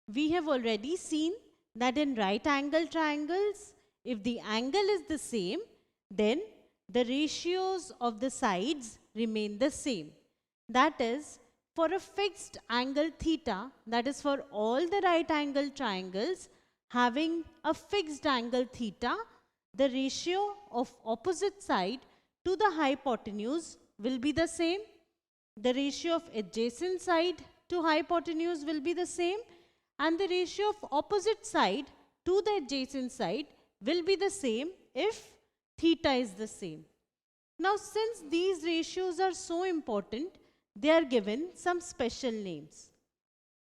We have already seen that in right angle triangles, if the angle is the same, then the ratios of the sides remain the same. That is, for a fixed angle theta, that is for all the right angle triangles having a fixed angle theta, the ratio of opposite side to the hypotenuse will be the same. The ratio of adjacent side to hypotenuse will be the same, and the ratio of opposite side to the adjacent side will be the same if theta is the same. Now, since these ratios are so important, they are given some special names.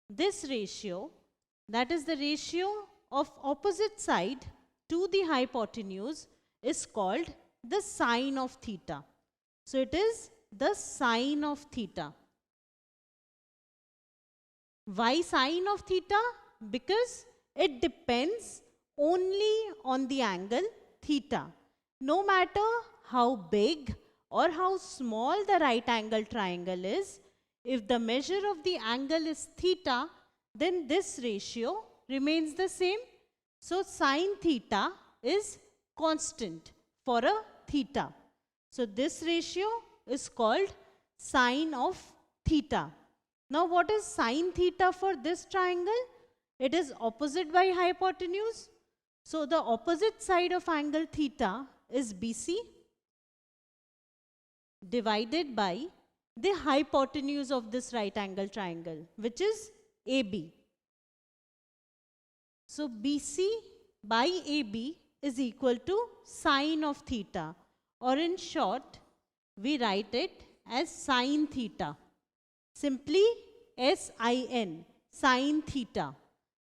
This ratio, that is the ratio of opposite side to the hypotenuse, is called the sine of theta. So, it is the sine of theta. Why sine of theta? Because it depends only on the angle theta. No matter how big or how small the right angle triangle is, if the measure of the angle is theta, then this ratio remains the same. So, sine theta is constant for a theta. So, this ratio is called sine of theta. Now, what is sine theta for this triangle? It is opposite by hypotenuse. So, the opposite side of angle theta is BC divided by the hypotenuse of this right angle triangle, which is AB. So, BC by AB is equal to sine of theta, or in short, we write it as sine theta. Simply SIN, sine theta,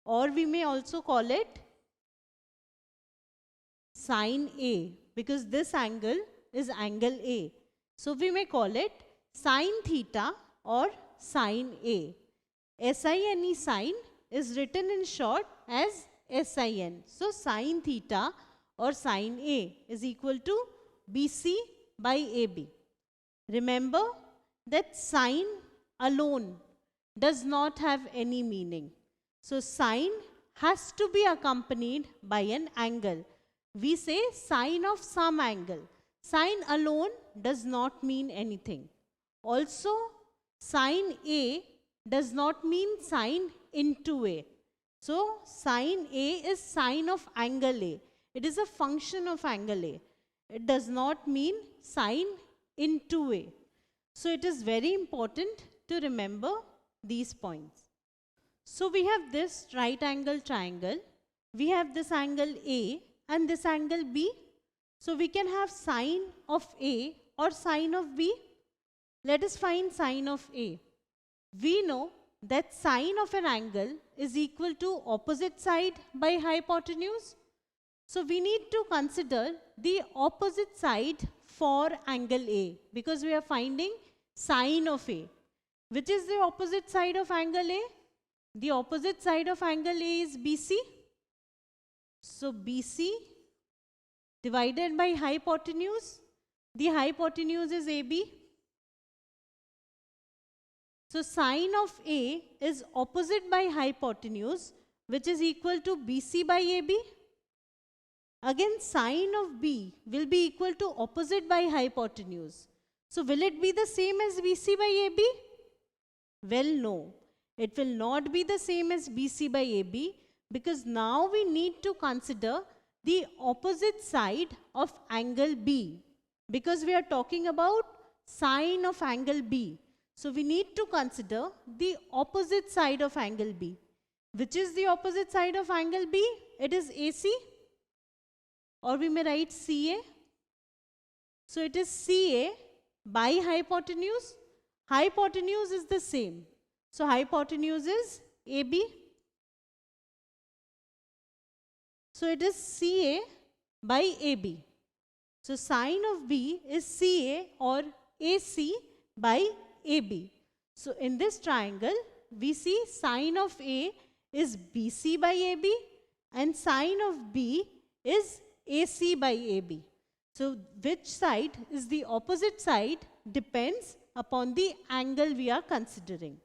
or we may also call it sine A, because this angle is angle A. So, we may call it sine theta or sine A. SINE, sine, is written in short as SIN. So, sine theta or sine A is equal to BC by AB. Remember that sine alone does not have any meaning. So, sine has to be accompanied by an angle. We say sine of some angle. Sine alone does not mean anything. Also, sine A does not mean sine into A. So, sine A is sine of angle A. It is a function of angle A. It does not mean sine into A. So, it is very important to remember these points. So, we have this right angle triangle. We have this angle A and this angle B. So, we can have sine of A or sine of B. Let us find sine of A. We know that sine of an angle is equal to opposite side by hypotenuse. So, we need to consider the opposite side for angle A, because we are finding sine of A. Which is the opposite side of angle A? The opposite side of angle A is BC. So, BC divided by hypotenuse. The hypotenuse is AB. So, sine of A is opposite by hypotenuse, which is equal to BC by AB. Again, sine of B will be equal to opposite by hypotenuse. So, will it be the same as BC by AB? Well, no. It will not be the same as BC by AB, because now we need to consider the opposite side of angle B, because we are talking about sine of angle B. So, we need to consider the opposite side of angle B. Which is the opposite side of angle B? It is AC, or we may write CA. So, it is CA by hypotenuse. Hypotenuse is the same. So, hypotenuse is AB. So, it is CA by AB. So, sine of B is CA or AC by AB. So, in this triangle, we see sine of A is BC by AB and sine of B is AC by AB. So, which side is the opposite side depends upon the angle we are considering.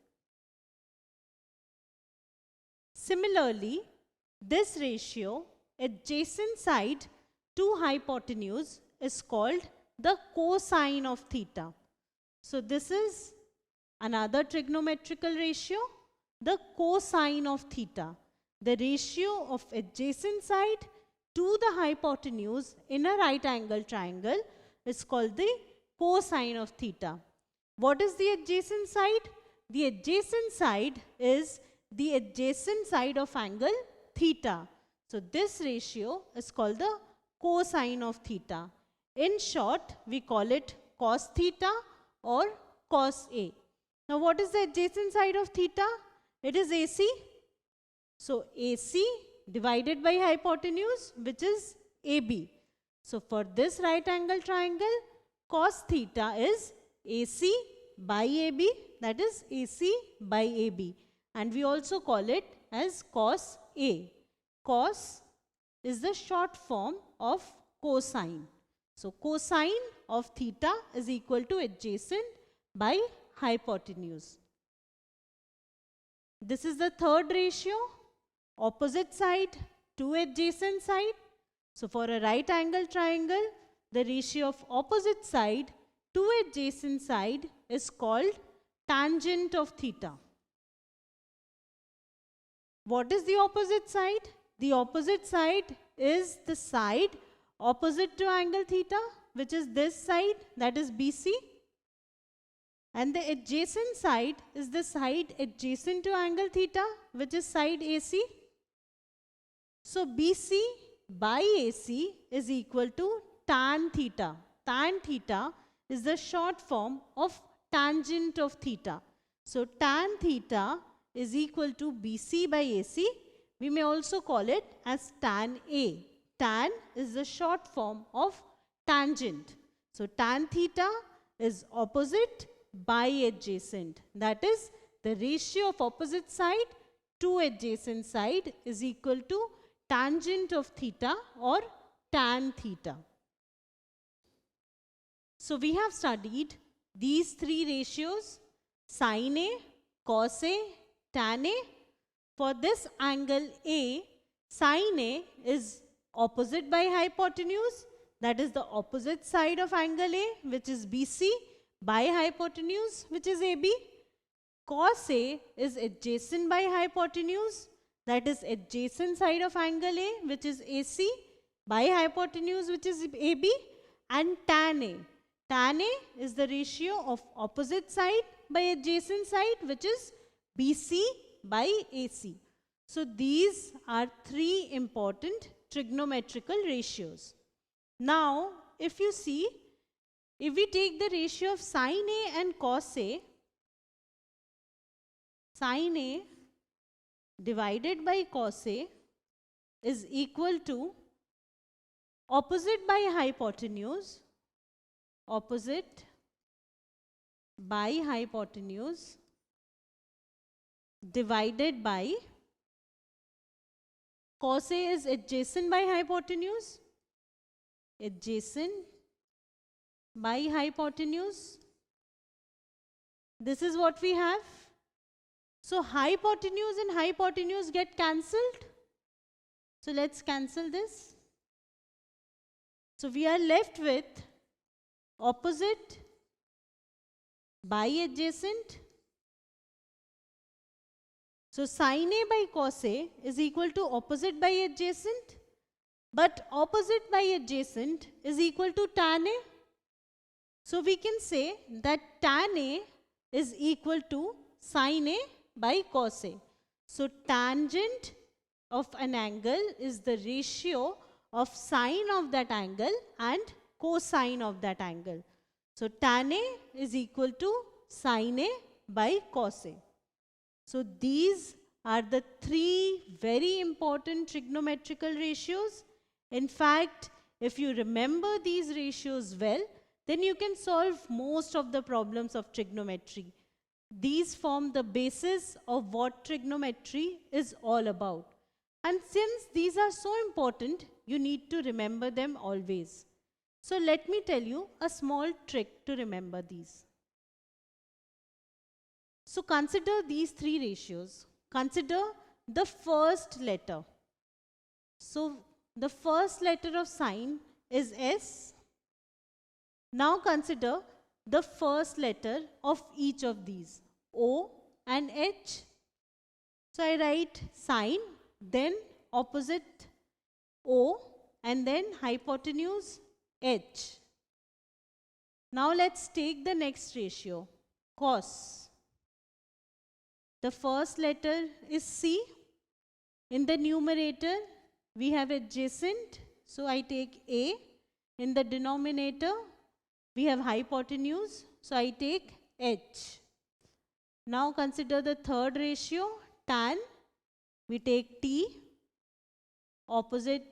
Similarly, this ratio, adjacent side to hypotenuse, is called the cosine of theta. So this is another trigonometrical ratio, the cosine of theta. The ratio of adjacent side to the hypotenuse in a right angle triangle is called the cosine of theta. What is the adjacent side? The adjacent side is the adjacent side of angle theta. So this ratio is called the cosine of theta. In short, we call it cos theta or cos A. Now what is the adjacent side of theta? It is AC. So AC divided by hypotenuse, which is AB. So for this right angle triangle, cos theta is AC by AB, that is AC by AB. And we also call it as cos A. Cos is the short form of cosine. So cosine of theta is equal to adjacent by hypotenuse. This is the third ratio, opposite side to adjacent side. So for a right angle triangle, the ratio of opposite side to adjacent side is called tangent of theta. What is the opposite side? The opposite side is the side opposite to angle theta, which is this side, that is BC. And the adjacent side is the side adjacent to angle theta, which is side AC. So BC by AC is equal to tan theta. Tan theta is the short form of tangent of theta. So tan theta is equal to BC by AC. We may also call it as tan A. Tan is the short form of tangent. So tan theta is opposite by adjacent. That is, the ratio of opposite side to adjacent side is equal to tangent of theta or tan theta. So we have studied these three ratios, sin A, cos A, tan A. For this angle A, sin A is opposite by hypotenuse, that is the opposite side of angle A, which is BC, by hypotenuse, which is AB. Cos A is adjacent by hypotenuse, that is adjacent side of angle A, which is AC, by hypotenuse, which is AB. And tan A. Tan A is the ratio of opposite side by adjacent side, which is BC by AC. So these are three important trigonometrical ratios. Now, if you see, if we take the ratio of sin A and cos A, sin A divided by cos A is equal to opposite by hypotenuse, opposite by hypotenuse divided by cos A is adjacent by hypotenuse, adjacent by hypotenuse. This is what we have. So hypotenuse and hypotenuse get cancelled. So let's cancel this. So we are left with opposite by adjacent. So sin A by cos A is equal to opposite by adjacent, but opposite by adjacent is equal to tan A. So we can say that tan A is equal to sin A by cos A. So tangent of an angle is the ratio of sine of that angle and cosine of that angle. So tan A is equal to sin A by cos A. So these are the three very important trigonometrical ratios. In fact, if you remember these ratios well, then you can solve most of the problems of trigonometry. These form the basis of what trigonometry is all about. And since these are so important, you need to remember them always. So let me tell you a small trick to remember these. So consider these three ratios. Consider the first letter. So the first letter of sine is S. Now consider the first letter of each of these, O and H. So I write sine, then opposite O, and then hypotenuse H. Now let's take the next ratio, cos. The first letter is C. In the numerator, we have adjacent, so I take A. In the denominator, we have hypotenuse, so I take H. Now consider the third ratio, tan. We take T, opposite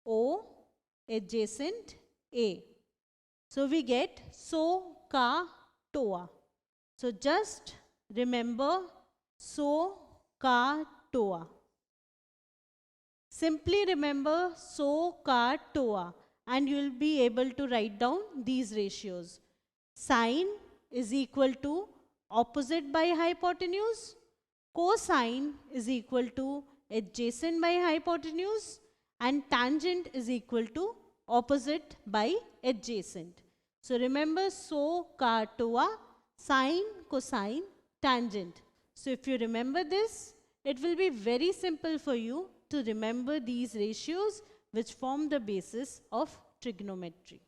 O, adjacent A. So we get so, ka, toa. So just remember so, ka, toa. Simply remember so, ka, toa, and you will be able to write down these ratios. Sine is equal to opposite by hypotenuse. Cosine is equal to adjacent by hypotenuse. And tangent is equal to opposite by adjacent. So remember so, ka, toa, sine, cosine, tangent. So if you remember this, it will be very simple for you to remember these ratios which form the basis of trigonometry.